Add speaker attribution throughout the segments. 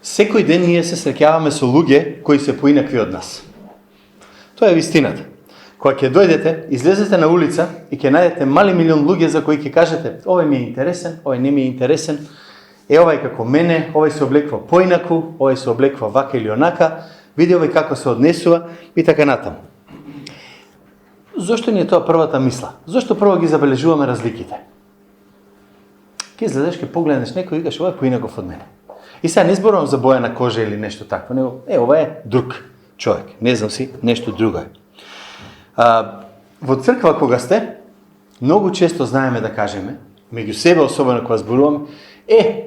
Speaker 1: Секој ден ние се среќаваме со луѓе кои се поинакви од нас. Тоа е вистината. Кога ќе дојдете, излезете на улица и ќе најдете мали милион луѓе за кои ќе кажете овој ми е интересен, овој не ми е интересен, овај како мене, овај се облеква поинаку, овај се облеква вака или онака, види овај како се однесува и така натаму. Зошто ни е тоа првата мисла? Зошто прво ги забележуваме разликите? Ке излезеш, ке погледнеш некој и викаш овој е поинаков од мене. И сега не зборувам за боја на кожа или нешто такво, него ова е друг човек, не знам си, нешто друго е. Во црква кога сте, многу често знаеме да кажеме, меѓу себе особено кога зборуваме,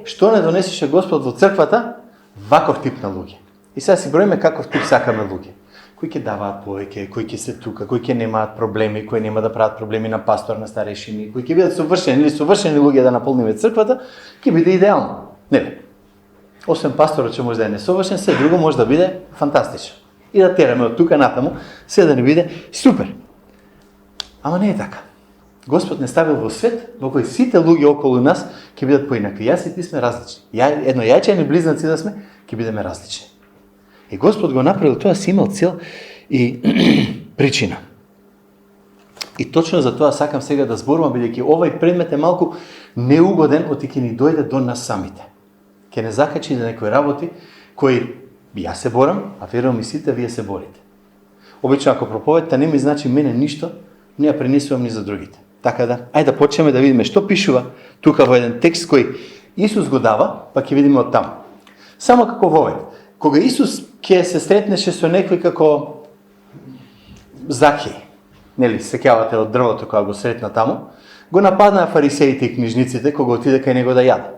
Speaker 1: што не донесеше Господ во црквата, ваков тип на луѓе. И сега си броиме каков тип сакаме луѓе. Кои ќе даваат повеќе, кои ќе се тука, кои ќе немаат проблеми, кои нема да прават проблеми на пастор, на старешини, кои ќе бидат совршени или совршени луѓе да наполниме црквата, ќе биде идеално. Не. Освен пасторот че може да е несовршен, се друго може да биде фантастично. И да тераме од тука натаму, се да не биде супер. Ама не е така. Господ не ставил во свет во кој сите луѓе околу нас ќе бидат поинакви. Јас и ти сме различни. Едно јајчени близнаци да сме, ќе бидеме различни. И Господ го направил тоа, си имал цел и причина. И точно за тоа сакам сега да зборувам, бидејќи овој предмет е малку неугоден, оти ќе ни дојде до нас самите. Ќе не закачи да некои работи кои јас се борам, а верувам и сите вие се борите. Обично ако проповедта не ми значи мене ништо, не ја пренесувам ни за другите. Така да, ајде да почнеме да видиме што пишува тука во еден текст кој Исус го дава, па ќе видиме од таму. Само како во овој. Кога Исус ќе се сретнеше со некој како Захеј, нели, сеќавате од дрвото кога го сретна таму, го нападнаа фарисеите и книжниците кога отиде кај него да јаде.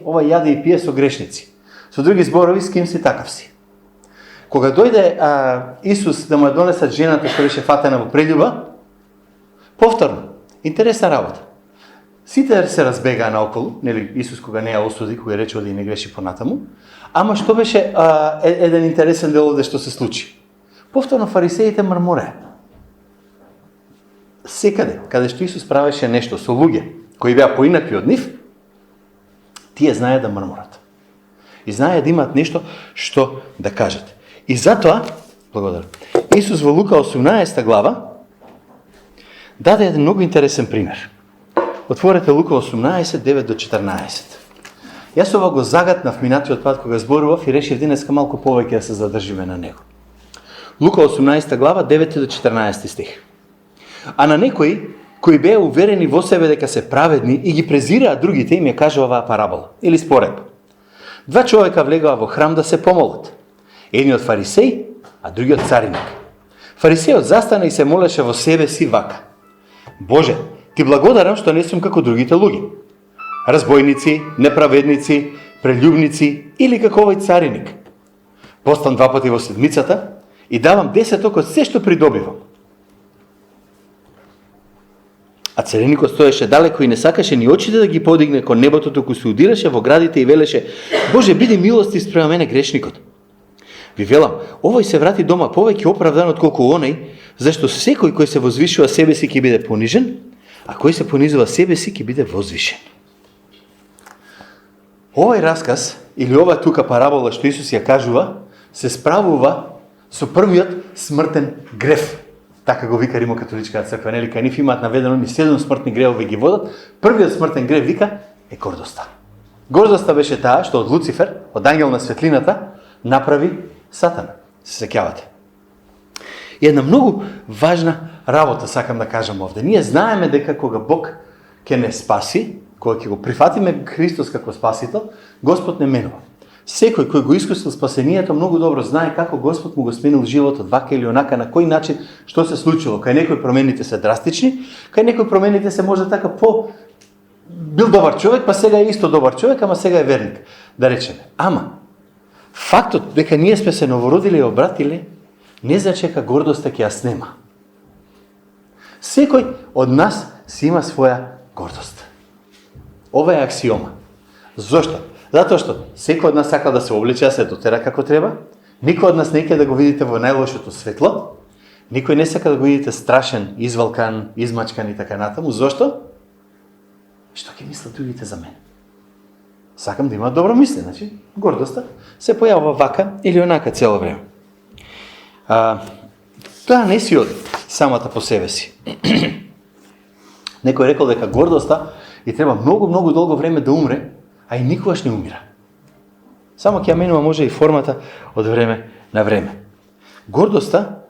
Speaker 1: Ова јаде и пие со грешници. Со други зборови, с ким си такав си. Кога дојде Исус да му ја донесат жената што беше фатена во прељуба, повторно, интересна работа. Сите се разбегаа наоколу, нели Исус кога не ја осуди, кога рече да и не греши понатаму, ама што беше еден интересен дел овде што се случи. Повторно фарисеите мрмореа. Секаде, каде што Исус правеше нешто со луѓе кои беа поинакви од нив, тие знаеа да мрморат. И знаеа да имаат нешто што да кажат. И затоа, благодарам, Исус во Лука 18 глава даде еден многу интересен пример. Отворете Лука 18, 9 до 14. Јас ова го загатнав минатиот пат кога зборував и решив денеска малку повеќе да се задржиме на него. Лука 18 глава, 9 до 14 стих. А на некои кои беа уверени во себе дека се праведни и ги презираат другите, им ја кажа оваа парабола или споредба. Два човека влегаа во храм да се помолат. Едниот фарисеј, а другиот цариник. Фарисејот застана и се молеше во себе си вака: Боже, ти благодарам што не сум како другите луѓе, разбойници, неправедници, прелюбници или како овој цариник. Постам 2 пати во седмицата и давам 10 од се што придобивам. А цариникот стоеше далеко и не сакаше ни очите да ги подигне кон небото, туку се удираше во градите и велеше: Боже, биди милостив спрема мене грешникот. Ви велам, овој се врати дома повеќе оправдан отколку оној, зашто секој кој се возвишува себе си ќе биде понижен, а кој се понизува себе си ќе биде возвишен. Овој расказ или ова тука парабола што Исус ја кажува, се справува со првиот смртен грев. Така го вика Римокатоличката црква, нели, кај нив имаат наведено ни 7 смртни гревови ги водат. Првиот смртен грев вика е гордоста. Гордоста беше таа што од Луцифер, од ангел на светлината, направи Сатана. Се сеќавате. И една многу важна работа сакам да кажам овде. Ние знаеме дека кога Бог ќе не спаси, кога ќе го прифатиме Христос како спасител, Господ не менува. Секој кој го искусил спасението многу добро знае како Господ му го сменил животот вака или онака, на кој начин, што се случило. Кај некој промените се драстични, кај некој промените се може така бил добар човек, па сега е исто добар човек, ама сега е верник, да речеме. Ама фактот дека ние сме се новородили и обратили не значи дека гордоста ќе ја снема. Секој од нас си има своја гордост. Ова е аксиома. Зошто? Затоа што секој од нас сака да се облече, да се дотера како треба, никој од нас не ќе да го видите во најлошото светло, никој не сака да го видите страшен, извалкан, измачкан и така натаму. Зошто? Што ќе мислат другите за мене? Сакам да има добро мисле. Значи, гордоста се појавува вака или онака цело време. Тоа не си оди самата по себе си. Некој рекол дека гордоста и треба многу долго време да умре, а и никогаш не умира. Само ќе ја менува може и формата од време на време. Гордоста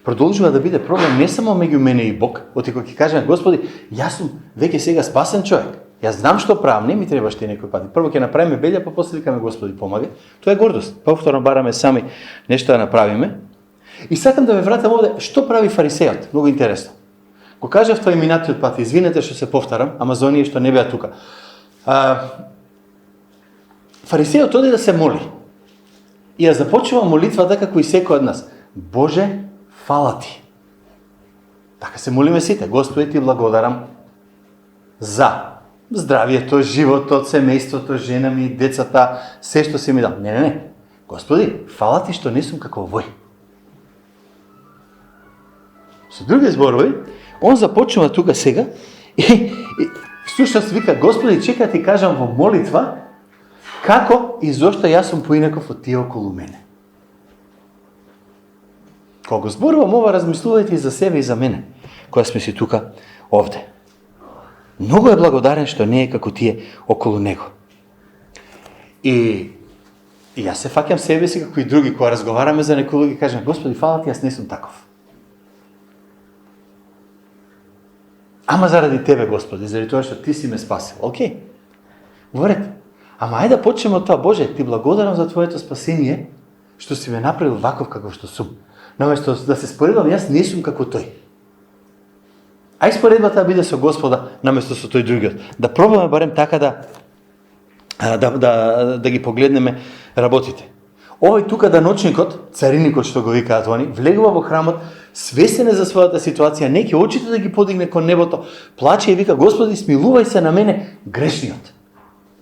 Speaker 1: продолжува да биде проблем не само меѓу мене и Бог, оти кога ќе кажем Господи, јас сум веќе сега спасен човек. Јас знам што правам, не ми треба што некој пати. Прво ќе направиме белја, па после викаме Господи помагај. Тоа е гордост. Повторно бараме сами нешто да направиме. И сакам да ве вратам овде што прави фарисејот. Многу интересно. Го кажав тоа и минатиот пат, извинете што се повторам, ама за оние што не беа тука. Фарисејот оди да се моли. И ја започнува молитвата како и секој од нас. Боже, фала ти. Така се молиме сите. Господи, ти благодарам за здравието, животот, семејството, жена ми, децата, се што си ми дал. Не. Господи, фала ти што не сум како овој. Со други зборови, он започнува тука сега и всушност вика, Господи, чека ти кажам во молитва како и зошто јас сум поинаков од тие околу мене. Кога зборувам ова, размислувајте и за себе и за мене, која сме си тука овде. Многу е благодарен што не е како тие околу него. И јас се фаќам себе си како и други, кога разговараме за некој и кажем, Господи, фала ти, јас не сум таков. Ама заради тебе, Господи, заради тоа што ти си ме спасил. Океј. Говорет. Ама ајде да почнеме од тоа, Боже, ти благодарам за твоето спасение, што си ме направил ваков како што сум. Наместо да се споредам, јас не сум како тој. Ај споредбата биде со Господа, наместо со тој другиот. Да пробаме барем така да ги погледнеме работите. Овој тука даночникот, цариникот што го викаат они, влегува во храмот, свесен е за својата ситуација, неќе очите да ги подигне кон небото, плаче и вика, Господи, смилувај се на мене, грешниот.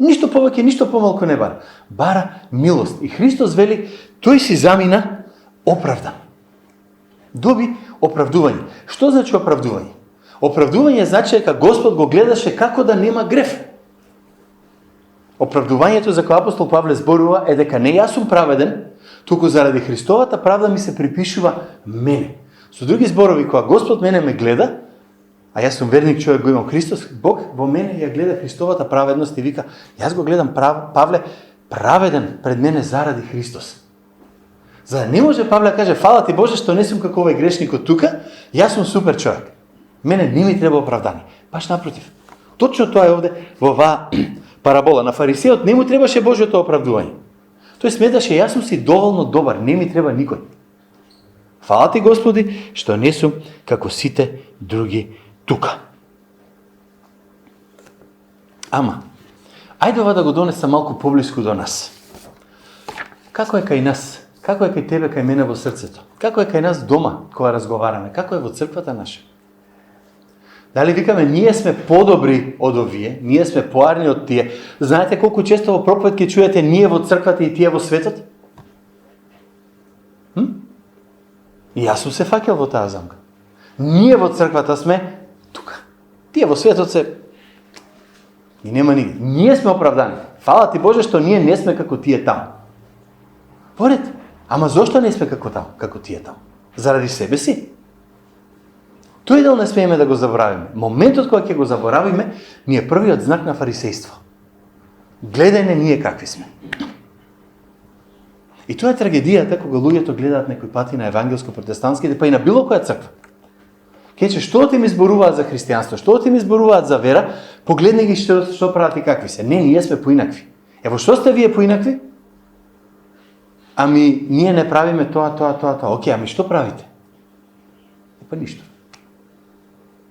Speaker 1: Ништо повеќе, ништо помалку не бара. Бара милост. И Христос вели, тој си замина оправдан. Доби оправдување. Што значи оправдување? Оправдување значи дека Господ го гледаше како да нема греф. Оправдувањето за кој апостол Павле зборува е дека не јас сум праведен, туку заради Христовата правда ми се припишува мене. Со други зборови, кога Господ мене ме гледа, а јас сум верник човек, го имам Христос, Бог во мене ја гледа Христовата праведност и вика, јас го гледам Павле праведен пред мене заради Христос. За да не може Павле да каже, фала ти Боже што не сум како овој грешникот тука, јас сум супер човек. Мене не ми треба оправдание. Баш напротив. Точно тоа е овде во оваа парабола. На фарисеот не му требаше Божјото оправдување. Тој сметаше, јас сум си доволно добар, не ми треба никој. Фала ти Господи што не сум како сите други тука. Ама, ајде ова да го донесам малку поблиску до нас. Како е кај нас? Како е кај тебе, кај мене во срцето? Како е кај нас дома, кога разговараме? Како е во црквата наша? Дали викаме, ние сме подобри од овие, ние сме поарни од тие. Знаете колку често во проповед ќе чуете ние во црквата и тие во светот? И јас сум се фаќал во таа замка. Ние во црквата сме тука. Тие во светот се и нема нигде. Ние сме оправдани. Фала ти Боже што ние не сме како тие таму. Поред, ама зошто не сме како таму, како тие таму? Заради себе си? Тој дел не смееме да го заборавиме. Моментот кога ќе го заборавиме, ни е првиот знак на фарисејство. Гледај не ние какви сме. И тоа е трагедијата кога луѓето гледаат некои пати на евангелско-протестантските, па и на било која црква. Кеќе, што ти ми зборуваат за христијанство, што ти ми зборуваат за вера, погледни ги што прават и какви се. Не, ние сме поинакви. Ево, што сте вие поинакви? Ами, ние не правиме тоа. Океј, ами што правите? Па ништо.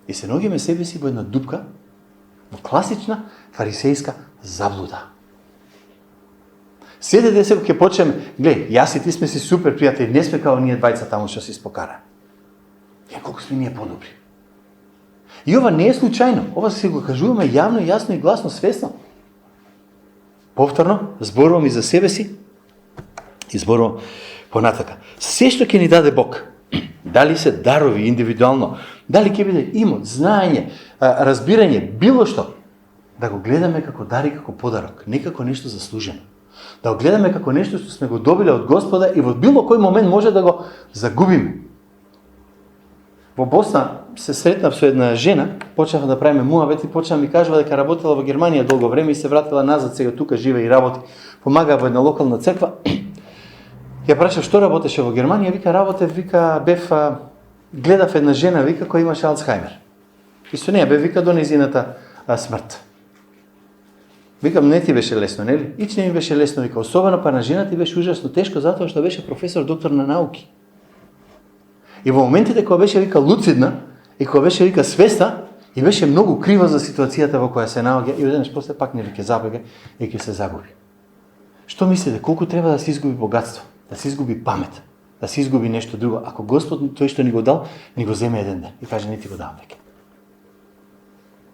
Speaker 1: И се наоѓаме себе си во една дупка, во класична фарисејска заблуда. Седете се, ќе почнеме, глеј, јас и ти сме си супер пријатели, не сме као ние двајца таму што се спокара. Колку сме ние подобри. И ова не е случајно, ова се го кажуваме јавно, јасно и гласно, свесно. Повторно, зборувам и за себе си, и зборувам понатака. Се што ќе ни даде Бог, дали се дарови индивидуално, дали ќе биде имот, знаење, разбирање, било што, да го гледаме како дар и како подарок, не како нешто заслужено. Да го гледаме како нешто што сме го добиле од Господа и во било кој момент може да го загубиме. Во Босна се сретнав со една жена, почнав да правиме муабет и почна ми кажува дека работела во Германија долго време и се вратила назад, сега тука живее и работи. Помага во една локална црква. Ја прашав што работеше во Германија, вика работев, гледав една жена, вика, која имаше Алцхаймер. И со неја вика до незината смрт. Викам, не ти беше лесно, нели? Ич не ми беше лесно, вика, особено па на жената ти беше ужасно тешко, затоа што беше професор, доктор на науки. И во моментите кога беше, вика, луцидна, и кога беше, вика, свеста, и беше многу крива за ситуацијата во која се наоѓа, и одеднаш после пак не ќе забега и ќе се загуби. Што мислите, колку треба да се изгуби богатство, да се изгуби памет, да се изгуби нешто друго, ако Господ тој што ни го дал, ни го земе еден ден и каже, не ти го давам веќе.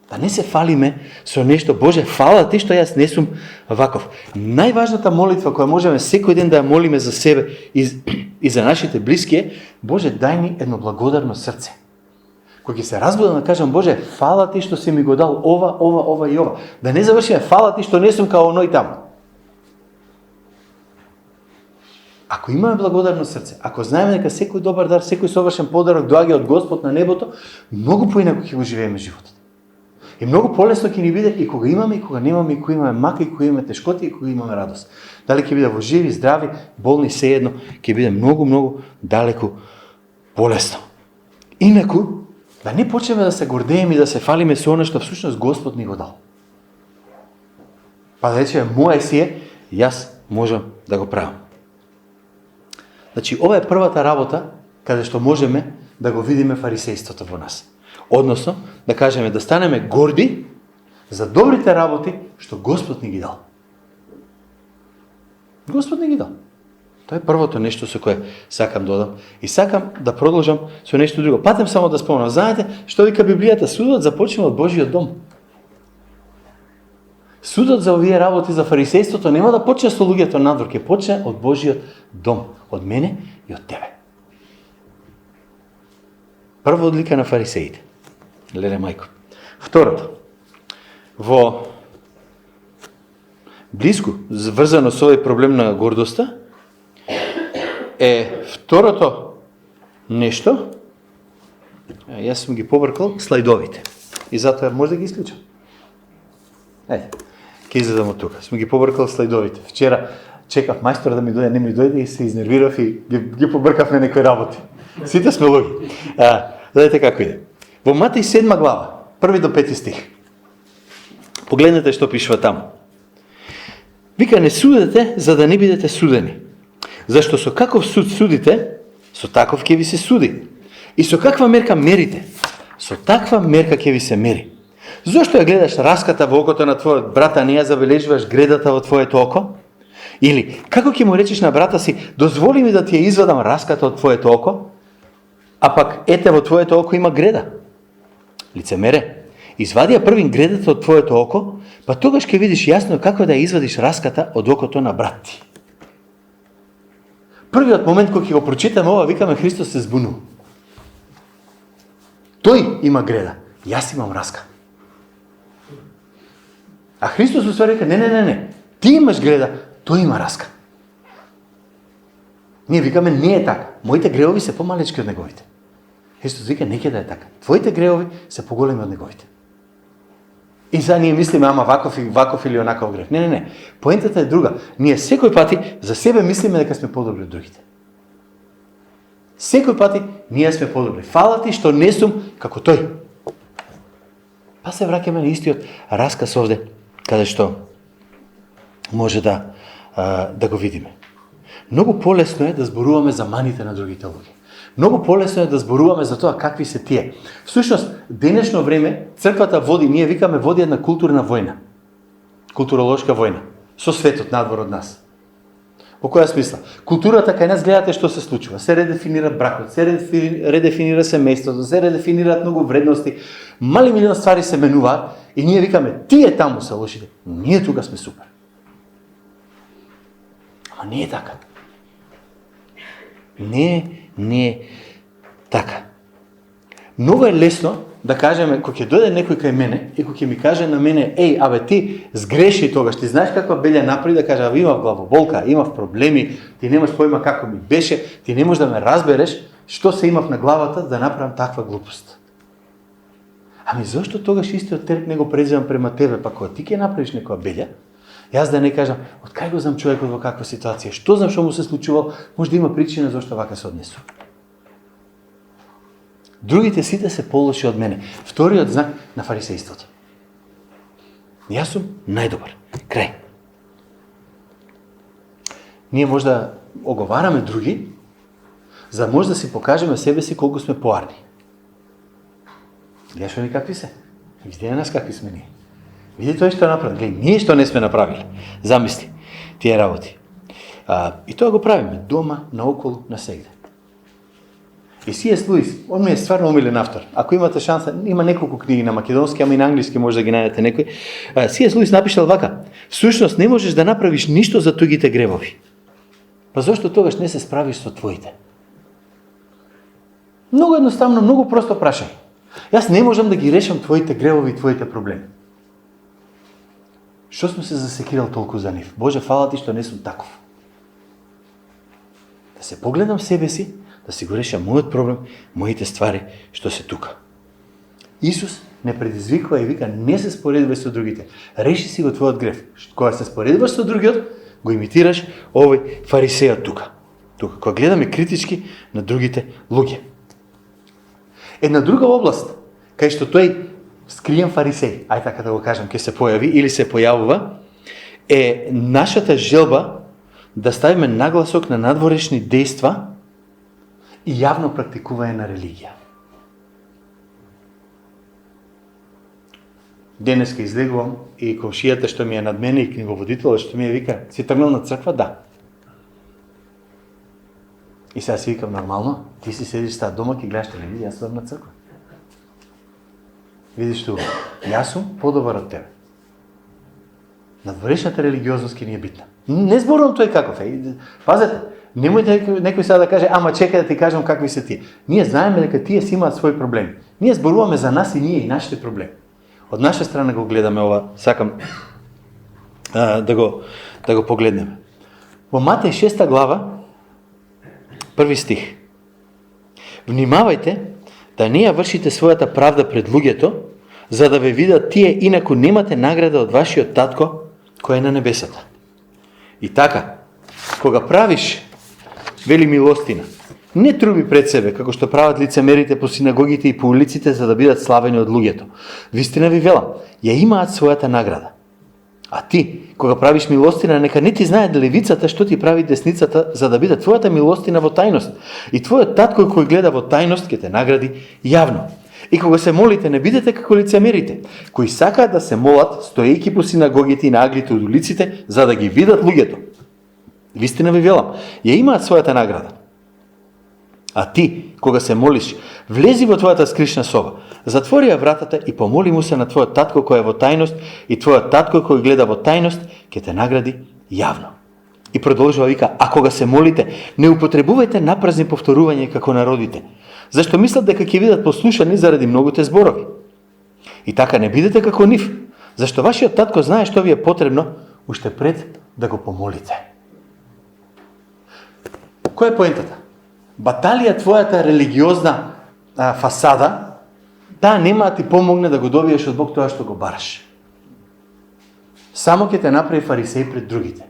Speaker 1: Да не се фалиме со нешто, Боже, фала ти што јас не сум ваков. Најважната молитва која можеме секој ден да ја молиме за себе и за нашите блиски е, Боже, дај ни едно благодарно срце. Кој ќе се разбудам да кажам, Боже, фала ти што си ми го дал ова и ова. Да не завршиме, фала ти што не сум као оној таму. Ако имаме благодарно срце, ако знаеме дека секој добар дар, секој совршен подарок доаѓа од Господ на небото, многу поинаку ќе го живееме животот. И многу полесно ќе ни биде и кога имаме, и кога немаме, и кога имаме мака, и кога имаме тешкоти, и кога имаме радост. Дали ќе биде во живи, здрави, болни, сеедно, ќе биде многу далеку полесно. Инаку, да не почнеме да се гордееме и да се фалиме со она што всушност Господ ни го дал. Па да речеме, моje си е, јас можам да го правам. Значи, ова е првата работа каде што можеме да го видиме фарисејството во нас. Односно, да кажеме, да станеме горди за добрите работи што Господ ни ги дал. Господ ни ги дал. Тоа е првото нешто со кое сакам да одам. И сакам да продолжам со нешто друго. Патем само да спомнам. Знаете, што вика Библијата? Судот започнува од Божиот дом. Судот за овие работи за фарисејството нема да почне со луѓето надвор, ќе почне од Божиот дом, од мене и од тебе. Прва одлика на фарисеите. Леле мајко. Второто. Во близко, врзано со овој проблем на гордоста, е второто нешто, јас сум ги побркал, слайдовите. И затоа може да ги исклучам. Ејде, ќе излезам од тука. Сум ги побркал слайдовите. Вчера чекав мајстор да ми дојде, не ми дојде и се изнервирав и ги побркавме некои работи. Сите сме луѓе. Знаете како иде. Во Матеј 7 глава, 1 до 5 стих. Погледнете што пишува таму. Вика, не судете за да не бидете судени. Зашто со каков суд судите, со таков ќе ви се суди. И со каква мерка мерите, со таква мерка ќе ви се мери. Зошто ја гледаш раската во окото на твојот брат, а не ја забележуваш гредата во твоето око? Или, како ќе му речеш на брата си, дозволи ми да ти ја извадам раската од твоето око, а пак ете во твоето око има греда? Лицемере, извади ја првин гредата од твоето око, па тогаш ќе видиш јасно како да ја извадиш раската од окото на брат ти. Првиот момент кога ќе го прочитаме ова, викаме Христос се збунува. Тој има греда, јас имам раска. А Христос уствари вика, не, ти имаш греда, тој има раска. Ние викаме, не е така. Моите греови се помалечки од неговите. Христос вика, не ќе да е така. Твоите греови се поголеми од неговите. И сега ние мислиме, ама ваков или онаков грех. Не. Поентата е друга. Ние секој пати за себе мислиме дека сме подобри од другите. Секој пати ние сме подобри. Фала ти што не сум како тој. Па се враќаме на истиот расказ овде, каде што може да го видиме. Многу полесно е да зборуваме за маните на другите луѓе. Многу полесно е да зборуваме за тоа какви се тие. Всушност, денешно време црквата води, ние викаме, води една културна војна. Културолошка војна. Со светот надвор од нас. Во која смисла? Културата кај нас гледате што се случува. Се редефинира бракот, се редефинира семејството, се редефинираат многу вредности. Мали милион ствари се менуваат и ние викаме, тие таму се лошите. Ние тука сме супер. Ама не е така. Не е така. Многу е лесно да кажеме, кога ќе дојде некој кај мене и кога ќе ми каже на мене, ти сгреши тогаш, ти знаеш каква белја направи, да каже, имав главоболка, имав проблеми, ти немаш појма како ми беше, ти не можеш да ме разбереш што се имав на главата да направам таква глупост. Зошто тогаш истиот терет не го преземам према тебе, па кога ти ќе направиш некоја белја, јас да не кажам, од кај го знам човекот во каква ситуација, што знам што му се случувал, може да има причина зашто вака се однесува. Другите сите се полоши од мене. Вториот знак на фарисејството. Јас сум најдобар. Крај. Ние може да оговараме други, за да може да си покажеме себе си колку сме поарни. Гледаш они какви се? Види нас какви сме ние. Види тој што направи. Гледај, ние што не сме направиле. Замисли тие работи. И тоа го правиме дома, наоколу, насегде. И C.S. Луис, он ми е стварно умилен автор. Ако имате шанса, има неколку книги на македонски, ама и на англиски може да ги најдете некој. C.S. Луис напишал вака: всушност не можеш да направиш ништо за тугите гревови. Па зошто тогаш не се справиш со твоите? Многу едноставно, многу просто прашање. Јас не можам да ги решам твоите гревови и твоите проблеми. Што сум се засекирал толку за нив? Боже, фала ти што не сум таков. Да се погледам себе си, да си го решам мојот проблем, моите ствари што се тука. Исус не предизвикува и вика, не се споредувај со другите. Реши си го твојот грев. Кога се споредуваш со другиот, го имитираш овој фарисејот тука. Кога гледаме критички на другите луѓе. Една друга област, кај што тој скриен фарисеј, ај така да го кажам, ќе се појави или се појавува, е нашата желба да ставиме нагласок на надворешни дејства и јавно практикување на религија. Денеска излегувам и комшијата што ми е над мене и книговодителот што ми е вика, си тргнал на црква? Да. И сега си викам, нормално, ти си седиш става дома, ќе гледаш телевизија, јас сум на црква. Видиш тоа, јас сум подобар од тебе. Надворешната религиозност ќе ни е битна. Не зборувам тој каков е. Пазете, немојте некој сега да каже, ама чекај да ти кажам какви се тие. Ние знаеме дека тие си имаат своји проблеми. Ние зборуваме за нас и ние и нашите проблеми. Од наша страна го гледаме ова, сакам да го погледнеме. Во Матеј 6 глава, 1 стих. Внимавајте да не ја вршите својата правда пред луѓето, за да ве видат тие, инаку немате награда од вашиот татко кој е на небесата. И така, кога правиш, вели милостина, не труби пред себе, како што прават лицемерите по синагогите и по улиците, за да бидат славени од луѓето. Вистина ви велам, ја имаат својата награда. А ти, кога правиш милостина, нека не ти знае левицата што ти прави десницата, за да биде твојата милостина во тајност. И твојот татко кој гледа во тајност ќе те награди јавно. И кога се молите, не бидете како лицемерите, кои сакаат да се молат, стоејќи по синагогите и на аглите од улиците, за да ги видат луѓето. Вистина ви велам, ја имаат својата награда. А ти, кога се молиш, влези во твојата скришна соба, затвори ја вратата и помоли му се на твојот татко кој е во тајност, и твојот татко кој гледа во тајност, ќе те награди јавно. И продолжува вика, а кога се молите, не употребувајте напразни повторувања како народите, зашто мислат дека ќе бидат послушани заради многуте зборови. И така не бидете како нив, зашто вашиот татко знае што ви е потребно, уште пред да го помолите. Која е поентата? Баталија твојата религиозна фасада, таа нема да ти помогне да го добиеш од Бог тоа што го бараш. Само ќе те направи фарисеј пред другите.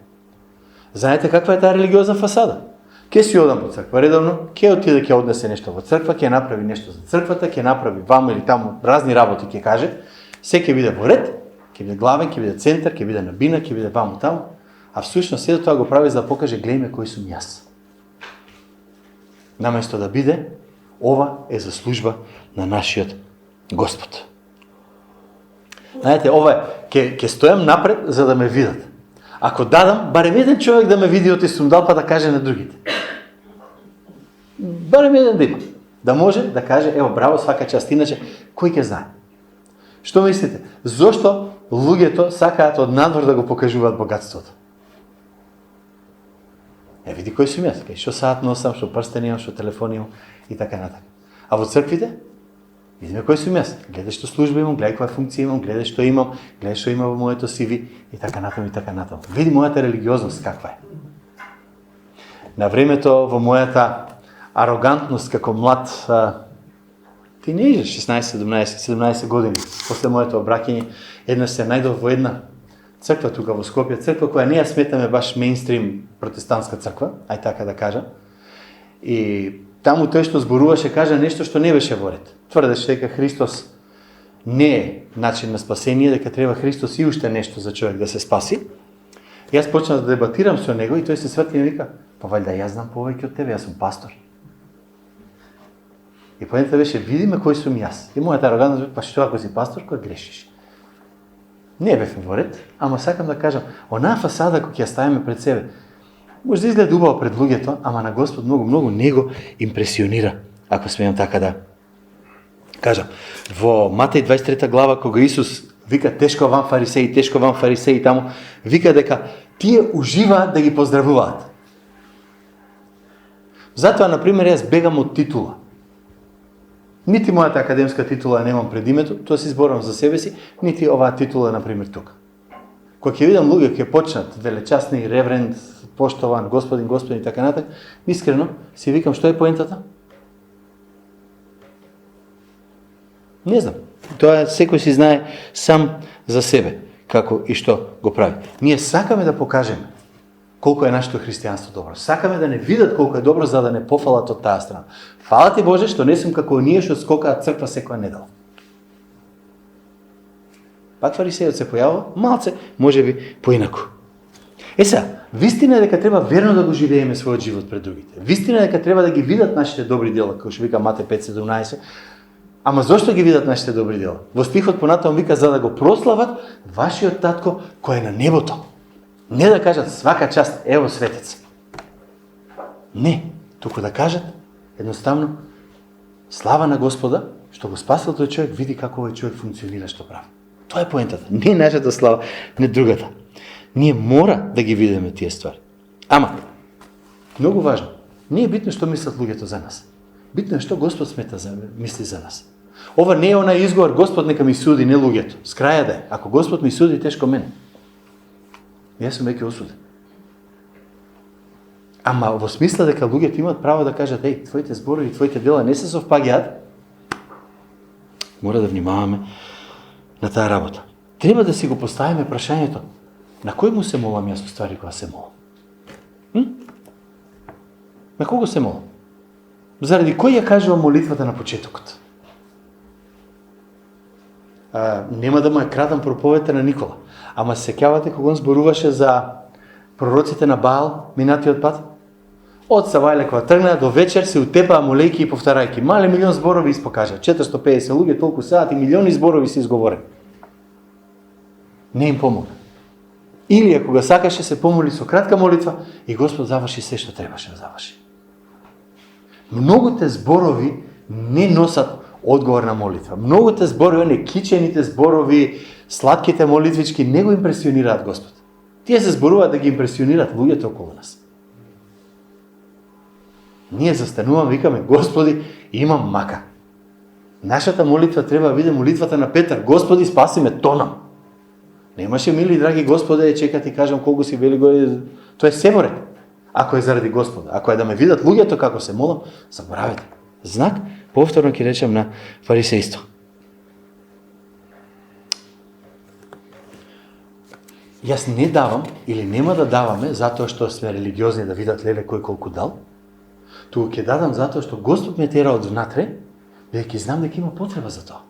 Speaker 1: Знаете каква е таа религиозна фасада? Ке си одам во црква редовно, ке отиде ке однесе нешто во црква, ке направи нешто за црквата, ке направи ваму или таму разни работи ке каже, се ке биде во ред, ке биде главен, ке биде центар, ке биде на бина, ке биде ваму таму, а всушност сето тоа го прави за да покаже гледајме кој сум јас. Наместо да биде, ова е за служба на нашиот Господ. Знаете, ова е, ке стојам напред за да ме видат. Ако дадам, барем еден човек да ме види оти сум дал, па да каже на другите. Барем еден да има. Да може да каже, ево, браво, свака част, иначе, кој ќе знае? Што мислите? Зошто луѓето сакаат од надвор да го покажуваат богатството? Види кој сум јас, што саат носам, што прстен имам, што телефон имам и така натака. А во црквите? Видиме кој сум јас. Гледај што служба имам, гледај која функција имам, гледај што имам, гледај што има во моето CV и така натаму и така натаму. Види мојата религиозност каква е. На времето во мојата арогантност како млад тинејџер, 16, 17 години, после моето обраќање, еднаш се најдов во една црква тука во Скопје, црква која не ја сметаме баш мејнстрим протестантска црква, ај така да кажам. И таму тој што зборуваше кажа нешто што не беше во ред. Тврдеше дека Христос не е начин на спасение, дека треба Христос и уште нешто за човек да се спаси. Јас почнав да дебатирам со него и тој се сврти и ми вика: "Па валјда јас знам повеќе од тебе, јас сум пастор." И поентата беше: "Видиме кој сум јас." И мојата арогантност: "Па што ако си пастор, кој грешиш?" Не бевме во ред, ама сакам да кажам, онаа фасада која ќе ја ставиме пред себе, може да изгледа убаво пред луѓето, ама на Господ многу не го импресионира, ако смеам така да кажам. Во Матеј 23 глава, кога Исус вика: "Тешко вам фарисеи", таму вика дека тие уживаат да ги поздравуваат. Затоа, например, јас бегам од титула. Нити мојата академска титула немам пред името, тоа си зборам за себе си, нити оваа титула, например, тука. Кога ќе видам луѓе ќе почнат величасни, ревренд, поштован, господин и така натаму, искрено си викам: што е поентата? Не знам. Тоа секој си знае сам за себе како и што го прави. Ние сакаме да покажеме колку е нашето христијанство добро. Сакаме да не видат колку е добро, за да не пофалат од таа страна. Фала ти Боже што не сум како оние што скокаат црква секоја недела. Пак фарисејот се појавува, малце, можеби поинаку. Сега, вистина е дека треба верно да го живееме својот живот пред другите. Вистина е дека треба да ги видат нашите добри дела, како што вика Матеј 5:17. Ама зошто ги видат нашите добри дела? Во стихот понатаму вика: "За да го прослават вашиот татко кој е на небото." Не да кажат: "Свака част, ево светец." Не, туку да кажат едноставно: "Слава на Господа што го спасил тој човек, види како овој човек функционира, што прави." Тоа е поентата. Не нашата слава, не другата. Ние мора да ги видиме тие ствари. Ама, многу важно, не е битно што мислат луѓето за нас. Битно е што Господ мисли за нас. Ова не е она изговор: "Господ нека ми суди, не луѓето." Скраја да е. Ако Господ ми суди, тешко мене. Јас сум веќе осуден. Ама во смисла дека луѓето имаат право да кажат: "Еј, твоите зборови, твоите дела не се совпаѓаат." Мора да внимаваме на таа работа. Треба да си го поставиме прашањето: на кој му се молам јас уствари кога се молам? На кого се молам? Заради кој ја кажувам молитвата на почетокот? Нема да му е кратам проповедта на Никола. Ама се сеќавате кога он зборуваше за пророците на Баал минатиот пат? Од Савајле кога тргна до вечер се утепаа молејки и повтарајки. Мале милион зборови испокажа. 450 луѓе толку сеат и милиони зборови се изговорени. Не им помогна. Или ако го сакаше се помоли со кратка молитва и Господ заврши се што требаше да заврши. Многуте зборови не носат одговор на молитва. Многуте зборови, не кичените зборови, сладките молитвички не го импресионираат Господ. Тие се зборуваат да ги импресионираат луѓето околу нас. Ние застануваме, викаме: "Господи, имам мака." Нашата молитва треба да биде молитвата на Петар: "Господи, спаси ме, тонам." Немаше, мили драги Господе, чека ти кажам колку си велик, тоа е се во ред. Ако е заради Господа, ако е да ме видат луѓето како се молам, заборавете. Знак, повторно ќе речем, на фарисејство. Јас не давам или нема да даваме затоа што сме религиозни да видат леле кој колку дал, туку ќе дадам затоа што Господ ме тера од внатре, бидејќи знам дека има потреба за тоа.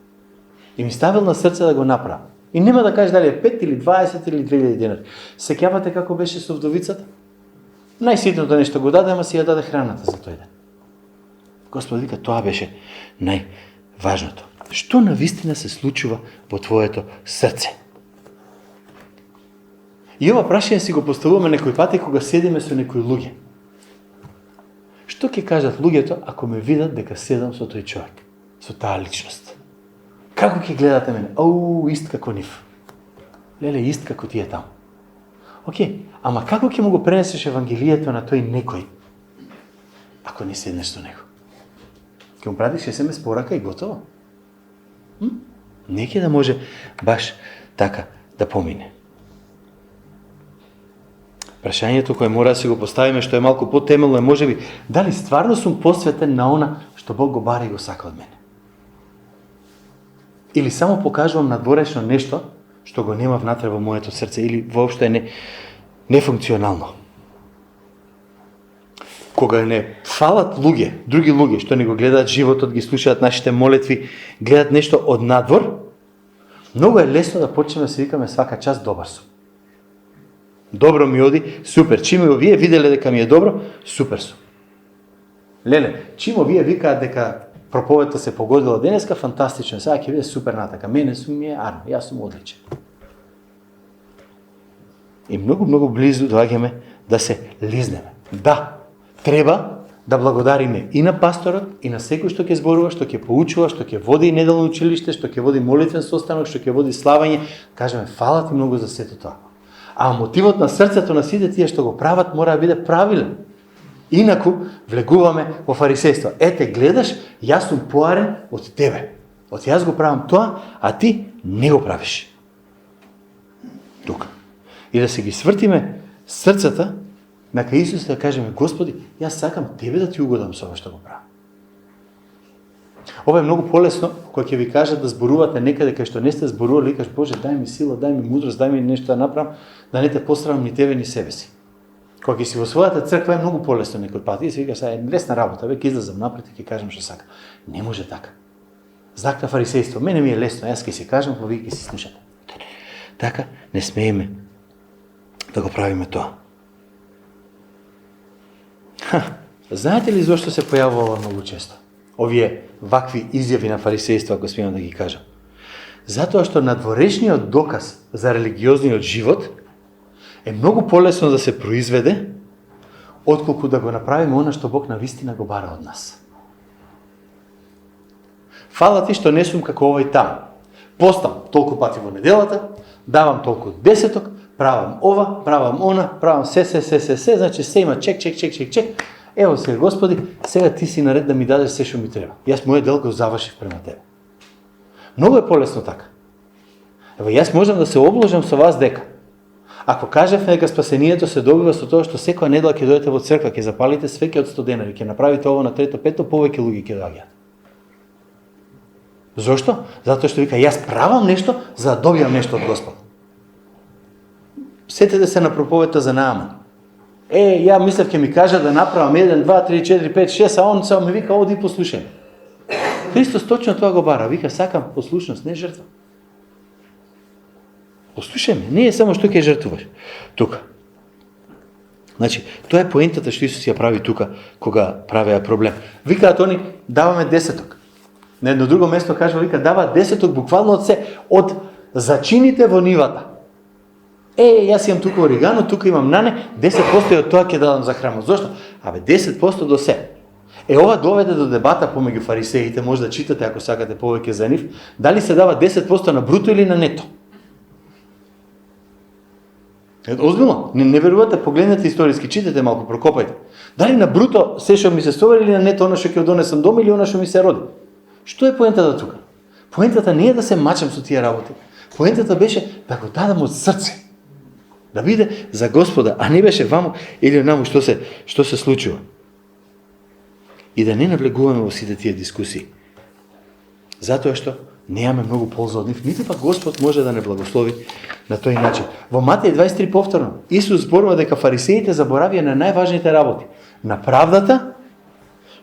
Speaker 1: И ми ставил на срце да го направам. И нема да кажеш дали е 5 или 20 или 3000 денари. Сеќавате како беше со вдовицата? Најситното нешто го даде, ама си ја даде храната за тој ден. Господ вика: "Тоа беше најважното." Што навистина се случува во твоето срце? И ова прашање си го поставуваме некој пати кога седиме со некои луѓе. Што ќе кажат луѓето ако ме видат дека седам со тој човек, со таа личност? Како ќе гледате мене? Ист како нив. Леле, ист како тие таму. Океј, ама како ќе му го пренесеш евангелието на тој некој, ако не седнеш со него? Ќе му пратиш SMS порака и готово. Неќе да може баш така да помине. Прашањето кое мора да си го поставиме, што е малку потемелно, е можеби, дали стварно сум посветен на она што Бог го бара и го сака од мене? Или само покажувам надворешно нешто што го нема внатре во моето срце, или воопшто е нефункционално. Кога не фалат луѓе, други луѓе, што не го гледаат животот, ги слушаат нашите молитви, гледаат нешто од надвор, многу е лесно да почнеме да се викаме свака час добар сум. Добро ми оди, супер. Чимо вие виделе дека ми е добро, супер сум. Леле, чимо вие викаат дека проповедта се погодила денеска, фантастично, сега ќе биде супер натака. Мене сум ми е арно, јас сум одличен. И многу близо доаѓаме да се лизнеме. Да, треба да благодариме и на пасторот, и на секој што ќе зборува, што ќе поучува, што ќе води неделно училиште, што ќе води молитвен состанок, што ќе води славање. Кажеме, фала ти многу за сето тоа. А мотивот на срцето на сите тие што го прават мора да биде правилен. Инаку влегуваме во фарисејство. Ете, гледаш, јас сум поарен од тебе. Од јас го правам тоа, а ти не го правиш. Тука. И да се ги свртиме срцата на кај Исус да кажеме, Господи, јас сакам тебе да ти угодам со ова што го правам. Ова е многу полесно, кога ќе ви кажат да зборувате некаде кај што не сте зборували, кажеш, Боже, дај ми сила, дај ми мудрост, дај ми нешто да направам, да не те посрамам ни тебе ни себе си. Кога ќе си во својата црква е многу полесно некој пат и си викаш, е лесна работа, веќе излезам напред и ќе кажам што сакам. Не може така. Знак на фарисејство, мене ми е лесно, јас ќе си кажам, но вие ќе си слушате. Така не смееме да го правиме тоа. Знаете ли зошто се појавува ова многу често? Овие вакви изјави на фарисејство, ако смеам да ги кажам. Затоа што надворешниот доказ за религиозниот живот е многу полесно да се произведе, отколку да го направиме она што Бог навистина го бара од нас. Фала ти што не сум како овој там. Постам толку пати во неделата, давам толку десеток, правам ова, правам она, правам се, значи се има чек. Ево сега, Господи, сега ти си наред да ми дадеш се што ми треба. Јас мојот дел го завршив према тебе. Многу е полесно така. Ево, јас можам да се обложам со вас дека ако кажев дека спасението се добива со тоа што секоја недела ќе дојдете во црква, ќе запалите свеќе од 100 денари, ќе направите ово на трето, пето, повеќе луѓе ќе доаѓаат. Зошто? Затоа што вика, јас правам нешто за да добијам нешто од Господ. Сетете се на проповедта за Нааман. Ја мислев ќе ми кажа да направам 1, 2, 3, 4, 5, 6, а он само ми вика, оди и послушај. Христос точно тоа го бара. Вика, сакам послушност, не жртва. Послушај ме, не е само што ќе жртвуваш. Тука. Значи, тоа е поентата што Исус ја прави тука, кога правеа проблем. Викаат они, даваме десеток. На едно друго место кажува, вика, дава десеток буквално од се, од зачините во нивата. Јас имам тука оригано, тука имам нане, 10% од тоа ќе дадам за храмот. Зошто? 10% до се. Ова доведе до дебата помеѓу фарисеите, може да читате ако сакате повеќе за нив, дали се дава 10% на бруто или на нето. Озбилно, не верувате, погледнете историски, читате малку, прокопајте. Дали на бруто се што ми се стовари или на нето она што ќе донесам дома или она што ми се роди? Што е поентата тука? Поентата не е да се мачам со тие работи. Поентата беше да го дадам од срце. Да биде за Господа, а не беше ваму или наму што се случува. И да не навлегуваме во сите тие дискусии. Затоа што немаме многу полза од нив, нити пак Господ може да не благослови на тој начин. Во Матеј 23 повторно, Исус зборува дека фарисеите заборавија на најважните работи. На правдата,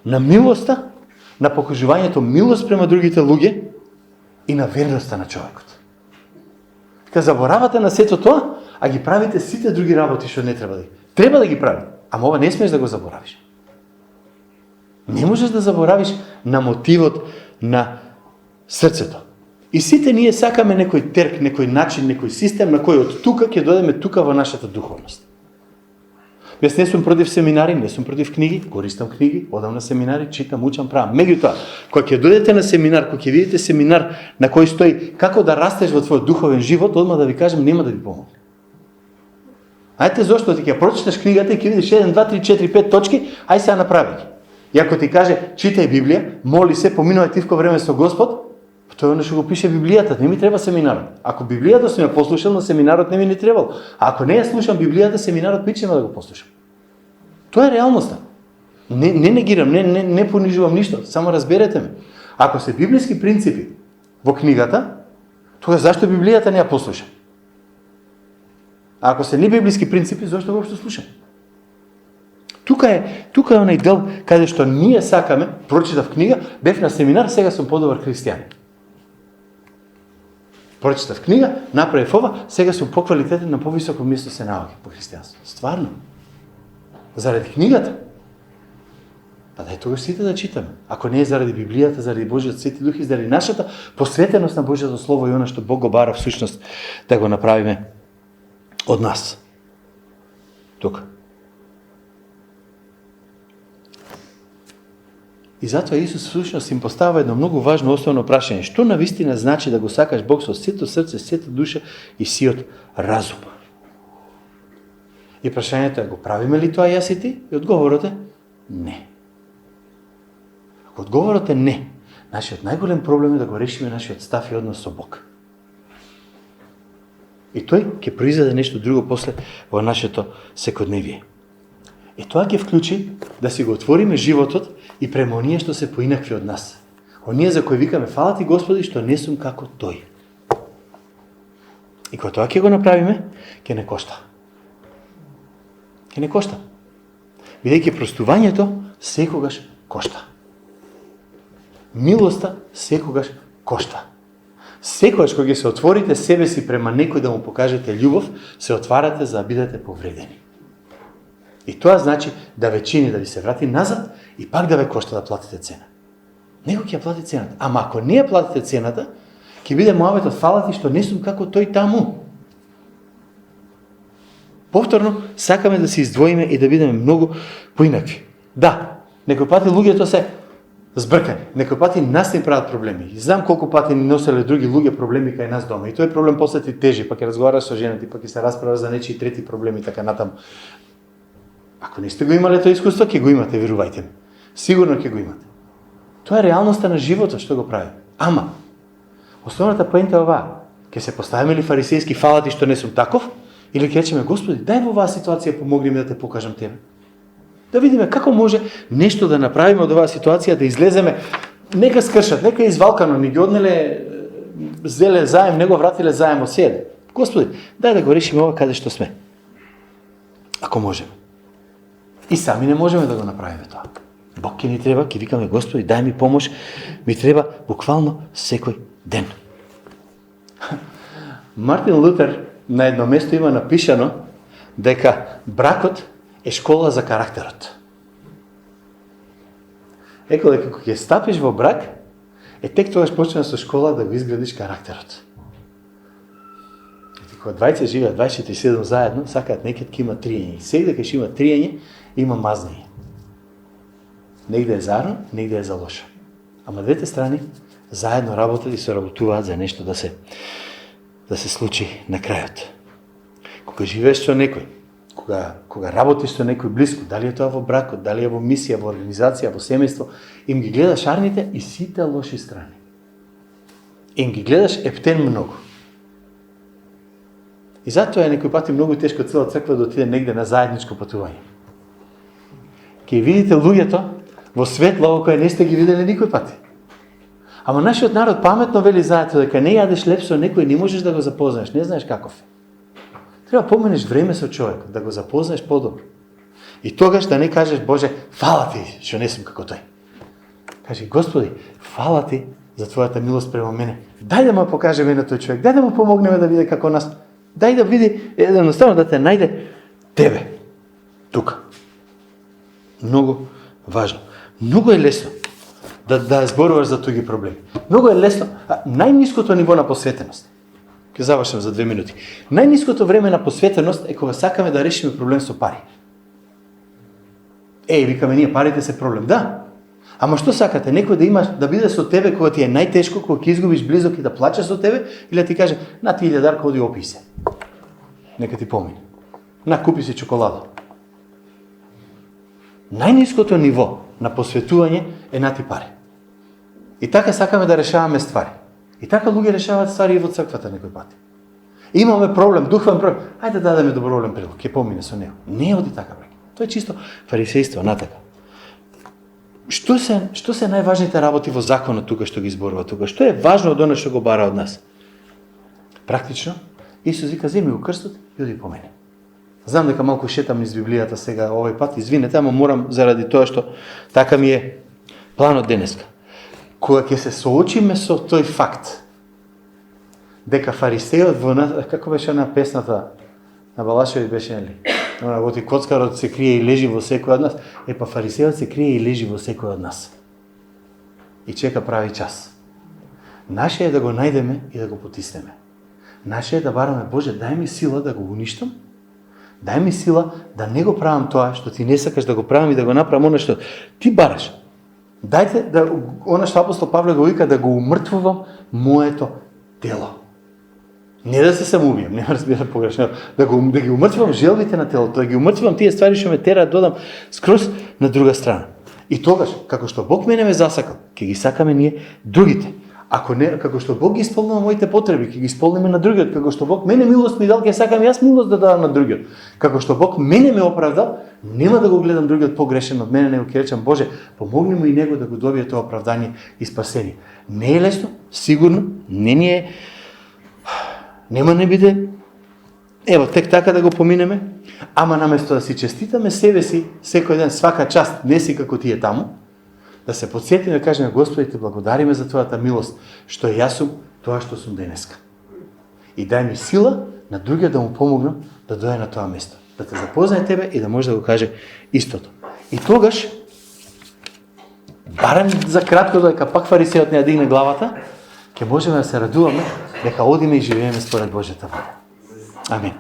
Speaker 1: на милоста, на покажувањето милост према другите луѓе и на верноста на човекот. Така заборавате на сето тоа, а ги правите сите други работи што не треба да ги. Треба да ги прави, ама ова не смееш да го заборавиш. Не можеш да заборавиш на мотивот на срцето. И сите ние сакаме некој терк, некој начин, некој систем на кој од тука ќе дојдеме тука во нашата духовност. Јас не сум против семинари, не сум против книги, користам книги, одам на семинари, читам, учам, правам. Меѓутоа, кога ќе дојдете на семинар, кога ќе видите семинар на кој стои како да растеш во твојот духовен живот, одма да ви кажем, нема да ви помогне. Ајте зошто ти ќе прочиташ книгата и ќе видиш 1, 2, 3, 4, 5 точки, ај сега направи ги. И ако ти каже, читај Библија, моли се, поминувај тивко време со Господ, Тоа е што го пише Библијата, не ми треба семинарот. Ако Библијата сум ја послушал, на семинарот не ми не требало. А ако не ја слушам Библијата, семинарот пич нема да го послушам. Тоа е реалноста. Не негирам, не понижувам ништо, само разберете ме. Ако се библиски принципи во книгата, тога зашто Библијата не ја послушам? А ако се не библиски принципи, зашто воопшто слушам? Тука е онај дел каде што ние сакаме, прочитав книга, бев на семинар, сега сум подобар христијанин. Прочитав книга, направив ова, сега сум поквалитетен, на повисоко место се наоѓам по христијанство. Стварно. Заради книгата. Па дај тогаш сите да читаме. Ако не е заради Библијата, заради Божиот Свети Дух и заради нашата посветеност на Божиото Слово и она што Бог го бара всушност да го направиме од нас. Тука. И затоа Исус всушност им поставува едно многу важно основно прашање. Што навистина значи да го сакаш Бог со сето срце, сета душа и сиот разум? И прашањето е, го правиме ли тоа јас и ти? И одговорот е не. Ако одговорот е не, нашиот најголем проблем е да го решиме нашиот став и однос со Бог. И тој ќе произведе нешто друго после во нашето секојдневие. И тоа ќе вклучи да си го отвориме животот и према оние што се поинакви од нас. Оние за кои викаме фала ти Господи што не сум како тој. И кога тоа ќе го направиме, ќе не кошта. Ќе не кошта. Бидејќи простувањето секогаш кошта. Милоста секогаш кошта. Секогаш кога ќе се отворите себе си према некој да му покажете љубов, се отварате за да бидете повредени. И тоа значи да ве чини да ви се врати назад и пак да ве кошта да платите цена. Некој ќе ја плати цената. Ама ако не ја платите цената, ќе биде муабетот фала ти што не сум како тој таму. Повторно, сакаме да се издвоиме и да бидеме многу поинакви. Да, некој пати луѓето се збркани, некој пати нас не прават проблеми. И знам колку пати ни носеле други луѓе проблеми кај нас дома. И тој проблем после ти тежи, па ќе разговараш со жената и па ќе се расправаш за нечии трети проблеми така натаму. Ако не сте го имале тоа искуство, ќе го имате, верувајте ми. Сигурно ќе го имате. Тоа е реалноста на животот што го прави. Ама, основната поента е оваа. Ќе се поставиме ли фарисејски фала ти што не сум таков? Или ќе речеме, Господи, дај во оваа ситуација помогни ми да те покажам тебе. Да видиме како може нешто да направиме од оваа ситуација, да излеземе, нека скршат, нека извалкано, ни ги однеле, зеле заем, не го вратиле заем од седе. Господи, дај да го решиме ова каде што сме. Ако можеме. И сами не можеме да го направиме тоа. Бог ќе ни треба, ќе викаме, Господи, дај ми помош, ми треба буквално секој ден. Мартин Лутер на едно место има напишано дека бракот е школа за карактерот. Еко дека кога ќе стапиш во брак, тек тогаш почнеш со школа да го изградиш карактерот. Кога двајца живеат 27 заедно, сакаат некад ќе има триење. Сега дека ќе има триење, има мазнење. Негде е зарно, негде е за лошо. Ама двете страни заедно работат и се работуваат за нешто да се случи на крајот. Кога живееш со некој, кога работиш со некој блиско, дали е тоа во бракот, дали е во мисија, во организација, во семејство, им ги гледаш арните и сите лоши страни. Им ги гледаш ептен многу. И затоа е некој пати многу тешко цела црква да отиде негде на заедничко патување. Ке видите луѓето во светло ово кое не сте ги видели никој пати. Ама нашиот народ паметно вели заето дека не јадеш леп со некој, не можеш да го запознаеш, не знаеш каков е. Треба поменеш време со човек, да го запознаеш подобро. И тогаш да не кажеш, Боже, фала ти што не сум како тој. Кажи, Господи, фала ти за твојата милост према мене. Дај да му покажеме на тој човек, дај да му помогнеме да биде како нас. Дај да види, едноставно да те најде тебе. Тука. Многу важно. Многу е лесно да зборуваш за туги проблеми. Многу е лесно. Најниското ниво на посветеност. Ќе завршам за 2 минути. Најниското време на посветеност е кога сакаме да решиме проблем со пари. Викаме ние, парите се проблем. Да. Ама што сакате? Некој да биде со тебе кога ти е најтешко, кога ќе изгубиш близок и да плаче со тебе, или да ти каже, на ти 1000 оди опи се. Нека ти помине. На, купи си чоколада. Најниското ниво на посветување е на ти пари. И така сакаме да решаваме ствари. И така луѓе решаваат ствари и во црквата некој пати. Имаме проблем, духовен проблем. Ајде да дадеме доброволен прилог, ќе помине со него. Не оди така, браќа. Тоа е чисто фарисејство, натака. Што се најважните работи во законот тука што ги зборува тука? Што е важно од оно што го бара од нас? Практично, Исус вика, земи го крстот и оди по мене. Знам дека малку шетам низ Библијата сега овој пат, извинете, ама морам заради тоа што така ми е планот денеска. Кога ќе се соочиме со тој факт, дека фарисеот во нас, како беше на песната на Балашеви беше, нели? Во ти коцкарот се крие и лежи во секој од нас, па фарисеот се крие и лежи во секој од нас. И чека прави час. Наше е да го најдеме и да го потиснеме. Наше е да бараме, Боже, дај ми сила да го уништам, дај ми сила да не го правам тоа што ти не сакаш да го правам и да го направам она што ти бараш. Дајте да она што апостол Павле го вика да го умртвувам моето тело. Не да се самоубијам, нема разбира погрешно, да ги умртвувам желбите на телото, да ги умртвувам тие ствари што ме тера додам скроз на друга страна. И тогаш, како што Бог мене ме засакал, ќе ги сакаме ние другите. Ако не, како што Бог ги исполнува моите потреби, ќе ги исполниме на другиот. Како што Бог мене милост ми дал, ќе сакам јас милост да дадам на другиот. Како што Бог мене ме оправдал, нема да го гледам другиот погрешен од мене, него ќе речам, Боже, помогни му и него да го добие тоа оправдание и спасение. Не е лесно, сигурно, нема не биде. Ево, тек така да го поминеме, ама наместо да си честитаме себе си секој ден, свака част, не си како ти е таму, да се подсетиме да кажеме, Господи, те благодариме за твојата милост, што јас сум тоа што сум денеска. И дај ми сила на другиот да му помогнам да дојде на тоа место, да те запознае тебе и да може да го каже истото. И тогаш, барем за кратко дека пак фарисеот не ја дигне главата, ќе можеме да се радуваме дека одиме и живееме според Божјата воља. Амин.